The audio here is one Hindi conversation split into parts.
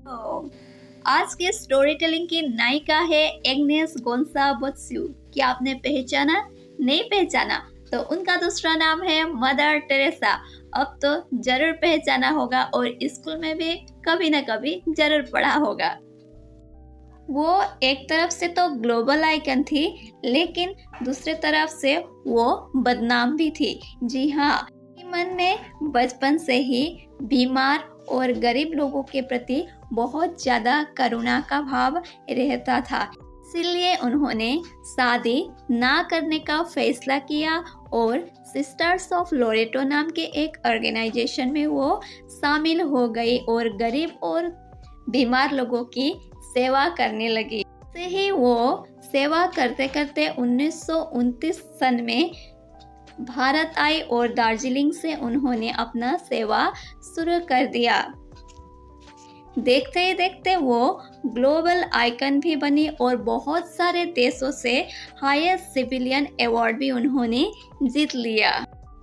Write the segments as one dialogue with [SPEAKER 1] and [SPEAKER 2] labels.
[SPEAKER 1] तो आज के स्टोरी टेलिंग की नायिका है एग्नेस गोन्साल्विस। क्या आपने पहचाना? नहीं पहचाना तो उनका दूसरा नाम है मदर टेरेसा। अब तो जरूर पहचाना होगा और स्कूल में भी कभी ना कभी जरूर पढ़ा होगा। वो एक तरफ से तो ग्लोबल आइकन थी, लेकिन दूसरे तरफ से वो बदनाम भी थी। जी हाँ, मन में बचपन से ही बीमार और गरीब लोगों के प्रति बहुत ज्यादा करुणा का भाव रहता था। इसीलिए उन्होंने शादी ना करने का फैसला किया और सिस्टर्स ऑफ लोरेटो नाम के एक ऑर्गेनाइजेशन में वो शामिल हो गई और गरीब और बीमार लोगों की सेवा करने लगी। से ही वो सेवा करते करते 1929 सन में भारत आई और दार्जिलिंग से उन्होंने अपना सेवा शुरू कर दिया। देखते ही देखते वो ग्लोबल आइकन भी बनी और बहुत सारे देशों से हाईएस्ट सिविलियन अवार्ड भी उन्होंने जीत लिया।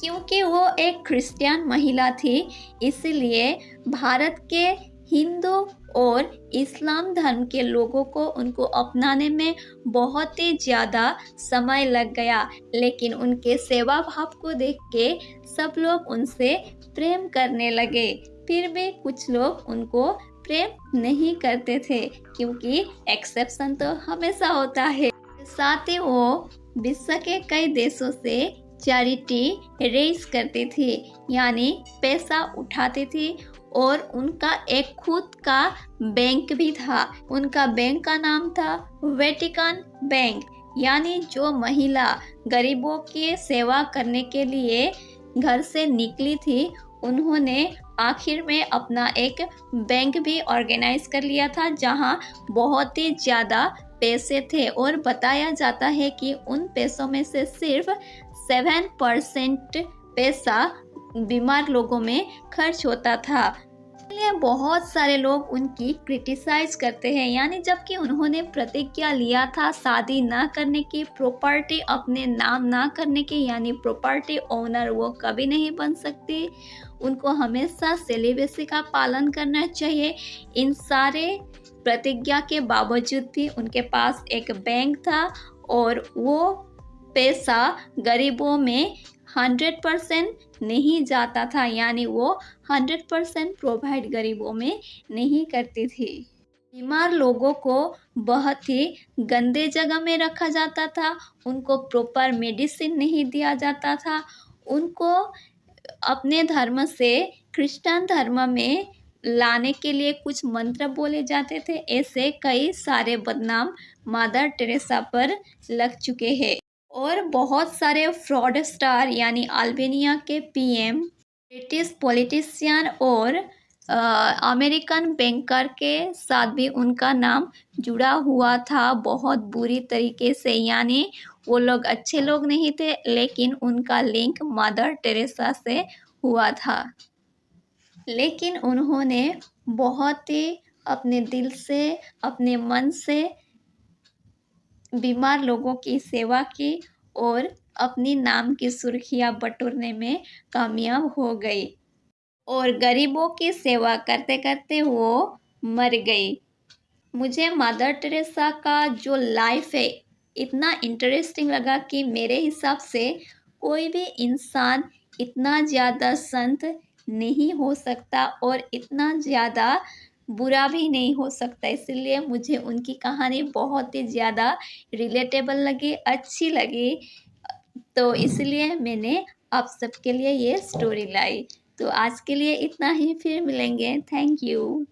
[SPEAKER 1] क्योंकि वो एक क्रिश्चियन महिला थी, इसलिए भारत के हिंदू और इस्लाम धर्म के लोगों को उनको अपनाने में बहुत ही ज़्यादा समय लग गया, लेकिन उनके सेवा भाव को देख के सब लोग उनसे प्रेम करने लगे। फिर भी कुछ लोग उनको प्रेम नहीं करते थे, क्योंकि एक्सेप्शन तो हमेशा होता है। साथ ही वो विश्व के कई देशों से चैरिटी रेज करती थी, यानी पैसा उठाती थी और उनका एक खुद का बैंक भी था। उनका बैंक का नाम था वेटिकन बैंक। यानी जो महिला गरीबों की सेवा करने के लिए घर से निकली थी, उन्होंने आखिर में अपना एक बैंक भी ऑर्गेनाइज कर लिया था, जहां बहुत ही ज़्यादा पैसे थे और बताया जाता है कि उन पैसों में से सिर्फ 7% पैसा बीमार लोगों में खर्च होता था। इसलिए बहुत सारे लोग उनकी क्रिटिसाइज करते हैं, यानी जबकि उन्होंने प्रतिज्ञा लिया था शादी ना करने की, प्रॉपर्टी अपने नाम ना करने की, यानी प्रॉपर्टी ओनर वो कभी नहीं बन सकती, उनको हमेशा सेलिब्रेसी का पालन करना चाहिए। इन सारे प्रतिज्ञा के बावजूद भी उनके पास एक बैंक था और वो पैसा गरीबों में 100% नहीं जाता था, यानी वो 100% प्रोवाइड गरीबों में नहीं करती थी। बीमार लोगों को बहुत ही गंदे जगह में रखा जाता था, उनको प्रॉपर मेडिसिन नहीं दिया जाता था, उनको अपने धर्म से क्रिश्चियन धर्म में लाने के लिए कुछ मंत्र बोले जाते थे। ऐसे कई सारे बदनाम मदर टेरेसा पर लग चुके हैं और बहुत सारे फ्रॉड स्टार यानी अल्बानिया के पीएम, ब्रिटिश पॉलिटिशियन और अमेरिकन बैंकर के साथ भी उनका नाम जुड़ा हुआ था बहुत बुरी तरीके से। यानी वो लोग अच्छे लोग नहीं थे, लेकिन उनका लिंक मदर टेरेसा से हुआ था। लेकिन उन्होंने बहुत ही अपने दिल से, अपने मन से बीमार लोगों की सेवा की और अपनी नाम की सुर्खियां बटोरने में कामयाब हो गई और गरीबों की सेवा करते करते वो मर गई। मुझे मदर टेरेसा का जो लाइफ है इतना इंटरेस्टिंग लगा कि मेरे हिसाब से कोई भी इंसान इतना ज़्यादा संत नहीं हो सकता और इतना ज़्यादा बुरा भी नहीं हो सकता। इसलिए मुझे उनकी कहानी बहुत ही ज़्यादा रिलेटेबल लगी, अच्छी लगी, तो इसलिए मैंने आप सबके लिए ये स्टोरी लाई। तो आज के लिए इतना ही, फिर मिलेंगे। Thank you.